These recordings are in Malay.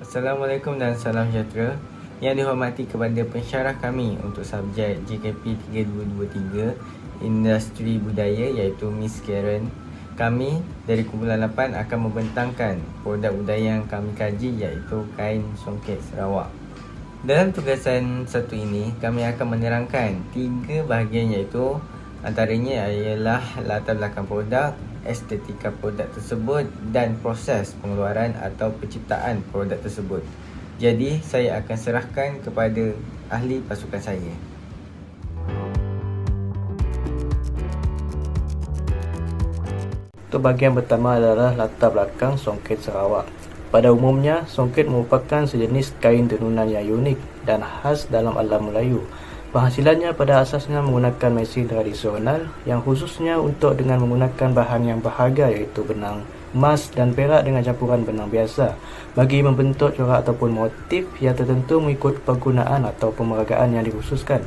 Assalamualaikum dan salam sejahtera. Yang dihormati kepada pensyarah kami untuk subjek JKP 3223 Industri Budaya iaitu Miss Karen. Kami dari kumpulan 8 akan membentangkan produk budaya yang kami kaji iaitu kain songket Sarawak. Dalam tugasan satu ini, kami akan menerangkan 3 bahagian iaitu antaranya ialah latar belakang produk, estetika produk tersebut dan proses pengeluaran atau penciptaan produk tersebut. Jadi, saya akan serahkan kepada ahli pasukan saya. Untuk bahagian pertama adalah latar belakang songket Sarawak. Pada umumnya, songket merupakan sejenis kain tenunan yang unik dan khas dalam alam Melayu. Penghasilannya pada asasnya menggunakan mesin tradisional yang khususnya untuk dengan menggunakan bahan yang berharga iaitu benang emas dan perak dengan campuran benang biasa bagi membentuk corak ataupun motif yang tertentu mengikut penggunaan atau pemeragaan yang dikhususkan.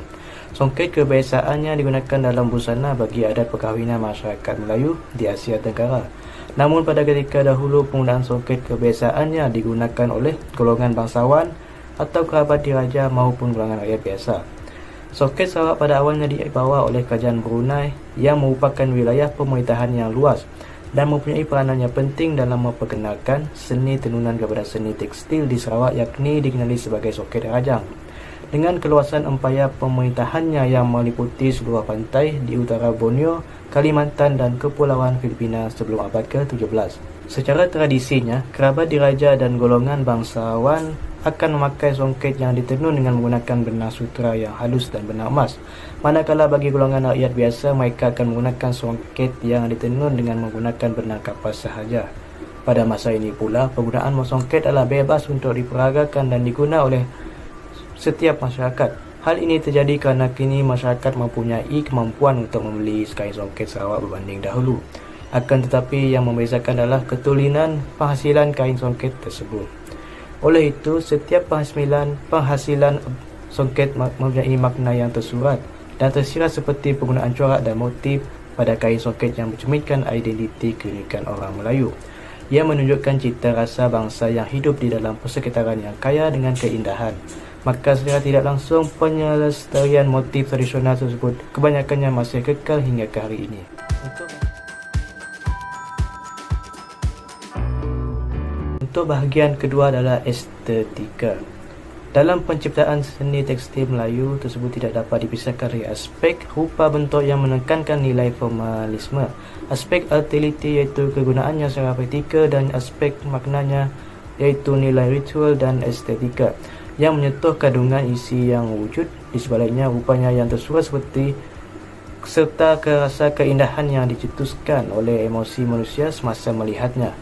Songket kebiasaannya digunakan dalam busana bagi adat perkahwinan masyarakat Melayu di Asia Tenggara. Namun pada ketika dahulu penggunaan songket kebiasaannya digunakan oleh golongan bangsawan atau kerabat diraja maupun golongan rakyat biasa. Songket Sarawak pada awalnya dibawa oleh Kerajaan Brunei yang merupakan wilayah pemerintahan yang luas dan mempunyai peranan yang penting dalam memperkenalkan seni tenunan kepada seni tekstil di Sarawak, yakni dikenali sebagai songket rajang. Dengan keluasan empayar pemerintahannya yang meliputi seluruh pantai di utara Borneo, Kalimantan dan Kepulauan Filipina sebelum abad ke-17. Secara tradisinya, kerabat diraja dan golongan bangsawan akan memakai songket yang ditenun dengan menggunakan benang sutera yang halus dan benang emas. Manakala bagi golongan rakyat biasa, mereka akan menggunakan songket yang ditenun dengan menggunakan benang kapas sahaja. Pada masa ini pula, penggunaan songket adalah bebas untuk diperagakan dan digunakan oleh setiap masyarakat. Hal ini terjadi kerana kini masyarakat mempunyai kemampuan untuk membeli kain songket Sarawak berbanding dahulu. Akan tetapi yang membezakan adalah ketulinan penghasilan kain songket tersebut. Oleh itu, setiap penghasilan songket mempunyai makna yang tersurat dan tersirat seperti penggunaan corak dan motif pada kain songket yang mencerminkan identiti keunikan orang Melayu. Ia menunjukkan cita rasa bangsa yang hidup di dalam persekitaran yang kaya dengan keindahan. Maka secara tidak langsung penyelestarian motif tradisional tersebut kebanyakannya masih kekal hingga ke hari ini. Untuk bahagian kedua adalah estetika. Dalam penciptaan seni tekstil Melayu tersebut tidak dapat dipisahkan dari aspek rupa bentuk yang menekankan nilai formalisme, aspek utility iaitu kegunaannya secara praktikal dan aspek maknanya iaitu nilai ritual dan estetika yang menyentuh kandungan isi yang wujud di sebaliknya rupanya yang tersurat seperti serta rasa keindahan yang dicetuskan oleh emosi manusia semasa melihatnya.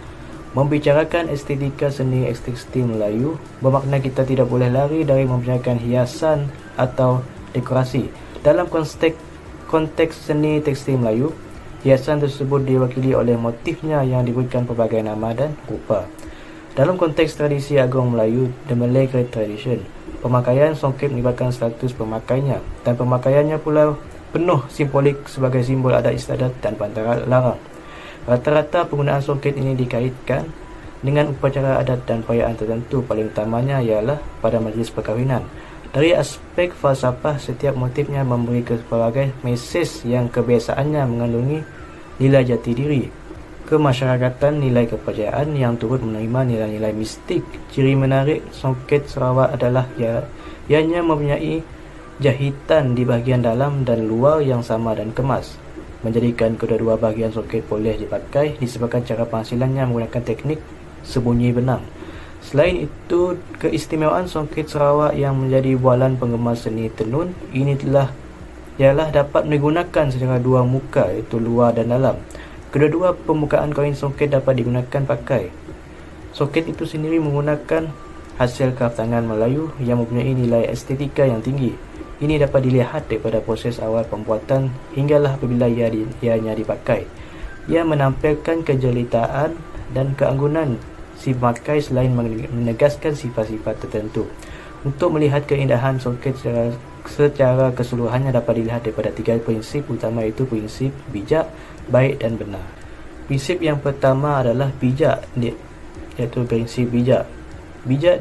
Membicarakan estetika seni tekstil Melayu bermakna kita tidak boleh lari dari membicarakan hiasan atau dekorasi. Dalam konteks seni tekstil Melayu, hiasan tersebut diwakili oleh motifnya yang diberikan pelbagai nama dan rupa. Dalam konteks tradisi agung Melayu, The Malay Great Tradition, pemakaian songket melibatkan status pemakainya dan pemakaiannya pula penuh simbolik sebagai simbol adat istiadat dan pantara larang. Rata-rata penggunaan songket ini dikaitkan dengan upacara adat dan perayaan tertentu, paling utamanya ialah pada majlis perkahwinan. Dari aspek falsafah, setiap motifnya memberi pelbagai mesej yang kebiasaannya mengandungi nilai jati diri, kemasyarakatan, nilai kepercayaan yang turut menerima nilai-nilai mistik. Ciri menarik songket Sarawak adalah ianya mempunyai jahitan di bahagian dalam dan luar yang sama dan kemas, menjadikan kedua-dua bahagian songket boleh dipakai disebabkan cara penghasilannya menggunakan teknik sembunyi benang. Selain itu, keistimewaan songket Sarawak yang menjadi bualan penggemar seni tenun ini ialah dapat digunakan secara dua muka iaitu luar dan dalam. Kedua-dua permukaan kain songket dapat digunakan pakai. Songket itu sendiri menggunakan hasil kraftangan Melayu yang mempunyai nilai estetika yang tinggi. Ini dapat dilihat daripada proses awal pembuatan hinggalah apabila ianya dipakai. Ia menampilkan kejelitaan dan keanggunan si pemakai selain menegaskan sifat-sifat tertentu. Untuk melihat keindahan songket secara keseluruhannya dapat dilihat daripada 3 prinsip utama, iaitu prinsip bijak, baik dan benar. Prinsip yang pertama adalah bijak, iaitu prinsip bijak. Bijak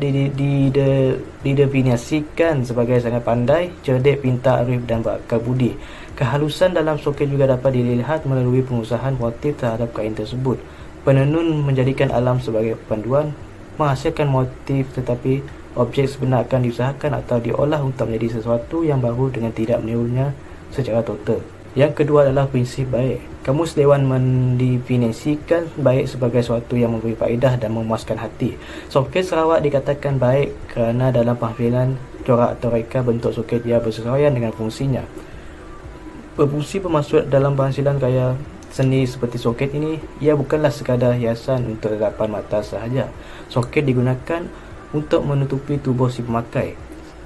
didefinisikan sebagai sangat pandai, cerdik, pintar, arif dan berakal budi. Kehalusan dalam soket juga dapat dilihat melalui pengusahaan motif terhadap kain tersebut. Penenun menjadikan alam sebagai panduan, menghasilkan motif, tetapi objek sebenar akan diusahakan atau diolah untuk menjadi sesuatu yang baru dengan tidak menirunya secara total. Yang kedua adalah prinsip baik. Kamus Dewan mendefinisikan baik sebagai sesuatu yang memberi faedah dan memuaskan hati. Soket Sarawak dikatakan baik kerana dalam penghasilan corak atau reka bentuk soket ia bersesuaian dengan fungsinya. Berfungsi bermaksud dalam penghasilan gaya seni seperti soket ini, ia bukanlah sekadar hiasan untuk tatapan mata sahaja. Soket digunakan untuk menutupi tubuh si pemakai.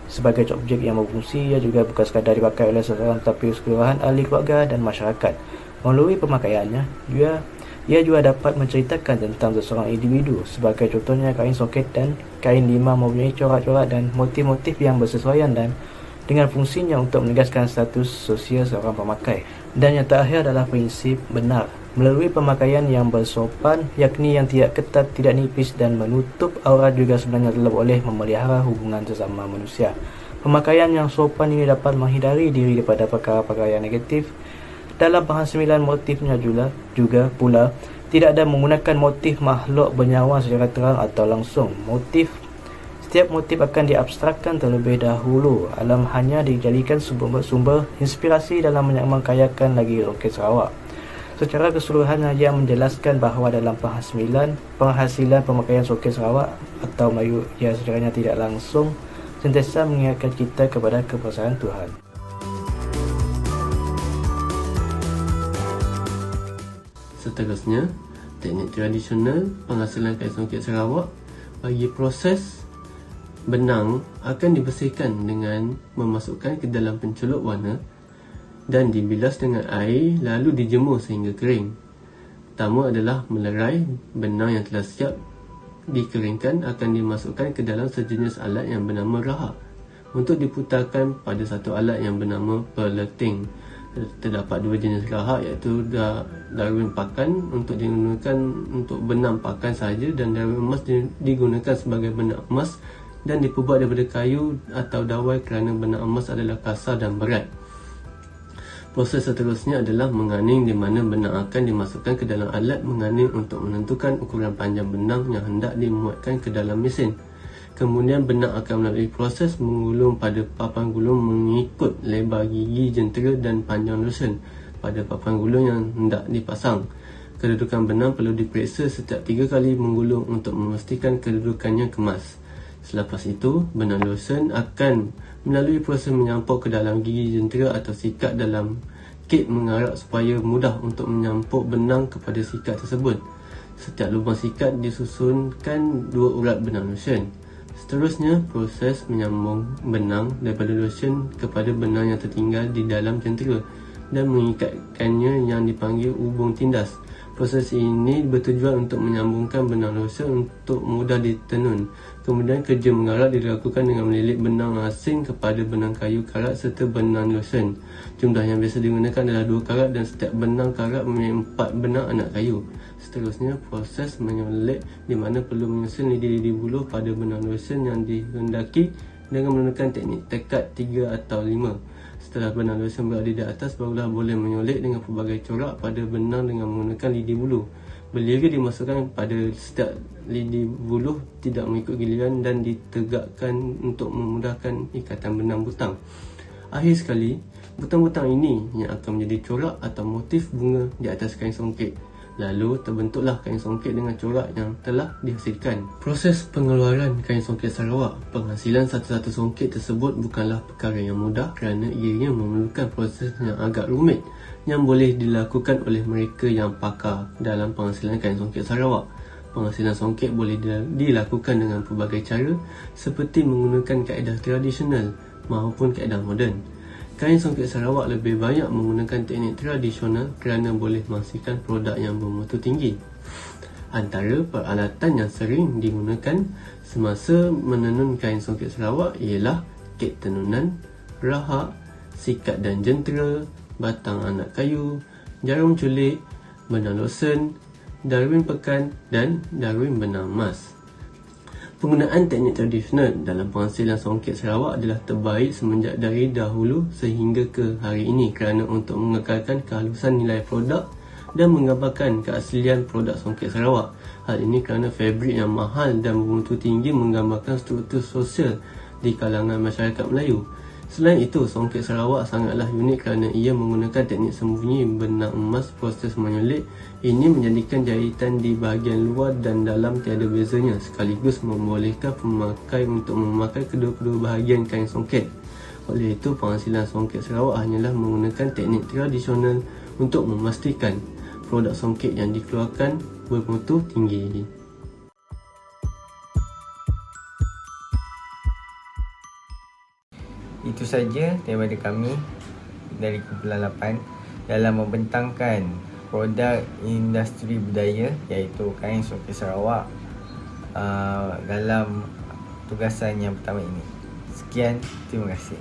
Sebagai objek yang berfungsi, ia juga bukan sekadar dipakai oleh seseorang tetapi keseluruhan ahli keluarga dan masyarakat. Melalui pemakaiannya, ia juga dapat menceritakan tentang seseorang individu. Sebagai contohnya, kain soket dan kain lima mempunyai corak-corak dan motif-motif yang bersesuaian dan dengan fungsinya untuk menegaskan status sosial seorang pemakai. Dan yang terakhir adalah prinsip benar. Melalui pemakaian yang bersopan, yakni yang tidak ketat, tidak nipis dan menutup aurat juga sebenarnya telah boleh memelihara hubungan sesama manusia. Pemakaian yang sopan ini dapat menghindari diri daripada perkara-perkara yang negatif. Dalam penghasilan motifnya juga pula tidak ada menggunakan motif makhluk bernyawa secara terang atau langsung. Setiap motif akan diabstrakkan terlebih dahulu. Alam hanya dijadikan sumber inspirasi dalam mengamalkan lagi soket Sarawak. Secara keseluruhan, ia menjelaskan bahawa dalam penghasilan pemakaian soket Sarawak atau Melayu, ia secaranya tidak langsung sentiasa mengingatkan kita kepada kebesaran Tuhan. Seterusnya, teknik tradisional penghasilan kain songket Sarawak bagi proses benang akan dibersihkan dengan memasukkan ke dalam pencelup warna dan dibilas dengan air lalu dijemur sehingga kering. Pertama adalah melerai. Benang yang telah siap dikeringkan akan dimasukkan ke dalam sejenis alat yang bernama rahak untuk diputarkan pada satu alat yang bernama peleting. Terdapat dua jenis rahak, iaitu darwin pakan untuk digunakan untuk benang pakan sahaja dan darwin emas digunakan sebagai benang emas dan diperbuat daripada kayu atau dawai kerana benang emas adalah kasar dan berat. Proses seterusnya adalah menganing, di mana benang akan dimasukkan ke dalam alat menganing untuk menentukan ukuran panjang benang yang hendak dimuatkan ke dalam mesin. Kemudian benang akan melalui proses menggulung pada papan gulung mengikut lebar gigi jentera dan panjang lusen pada papan gulung yang hendak dipasang. Kedudukan benang perlu diperiksa setiap 3 kali menggulung untuk memastikan kedudukannya kemas. Selepas itu, benang lusen akan melalui proses menyampuk ke dalam gigi jentera atau sikat dalam kit mengarak supaya mudah untuk menyampuk benang kepada sikat tersebut. Setiap lubang sikat disusunkan 2 urat benang lotion. Seterusnya, proses menyambung benang daripada lotion kepada benang yang tertinggal di dalam jentera dan mengikatkannya yang dipanggil hubung tindas. Proses ini bertujuan untuk menyambungkan benang lotion untuk mudah ditenun. Kemudian kerja mengarak dilakukan dengan melilit benang asing kepada benang kayu karat serta benang lotion. Jumlah yang biasa digunakan adalah 2 karat dan setiap benang karat mempunyai 4 benang anak kayu. Seterusnya, proses menyulit, di mana perlu menyusun lidi-lidi buluh pada benang lotion yang dihendaki dengan menggunakan teknik tekad 3 atau 5. Setelah benang lotion berada di atas, barulah boleh menyulit dengan pelbagai corak pada benang dengan menggunakan lidi buluh. Beliau dimasukkan pada setiap lidi buluh tidak mengikut giliran dan ditegakkan untuk memudahkan ikatan benang butang. Akhir sekali, butang-butang ini yang akan menjadi corak atau motif bunga di atas kain songket. Lalu terbentuklah kain songket dengan corak yang telah dihasilkan. Proses pengeluaran kain songket Sarawak. Penghasilan satu-satu songket tersebut bukanlah perkara yang mudah kerana ianya memerlukan proses yang agak rumit yang boleh dilakukan oleh mereka yang pakar dalam penghasilan kain songket Sarawak. Penghasilan songket boleh dilakukan dengan pelbagai cara seperti menggunakan kaedah tradisional maupun kaedah moden. Kain songket Sarawak lebih banyak menggunakan teknik tradisional kerana boleh menghasilkan produk yang bermutu tinggi. Antara peralatan yang sering digunakan semasa menenun kain songket Sarawak ialah kit tenunan, rahak, sikat dan jentera, batang anak kayu, jarum culik, benang lotion, darwin pekan dan darwin benang emas. Penggunaan teknik tradisional dalam penghasilan songket Sarawak adalah terbaik semenjak dari dahulu sehingga ke hari ini kerana untuk mengekalkan kehalusan nilai produk dan menggambarkan keaslian produk songket Sarawak. Hal ini kerana fabrik yang mahal dan bermutu tinggi menggambarkan struktur sosial di kalangan masyarakat Melayu. Selain itu, songket Sarawak sangatlah unik kerana ia menggunakan teknik sembunyi benang emas proses menyulit. Ini menjadikan jahitan di bahagian luar dan dalam tiada bezanya, sekaligus membolehkan pemakai untuk memakai kedua-kedua bahagian kain songket. Oleh itu, penghasilan songket Sarawak hanyalah menggunakan teknik tradisional untuk memastikan produk songket yang dikeluarkan bermutu tinggi. Itu saja daripada kami dari kumpulan 8 dalam membentangkan produk industri budaya iaitu kain songket Sarawak dalam tugasan yang pertama ini. Sekian, terima kasih.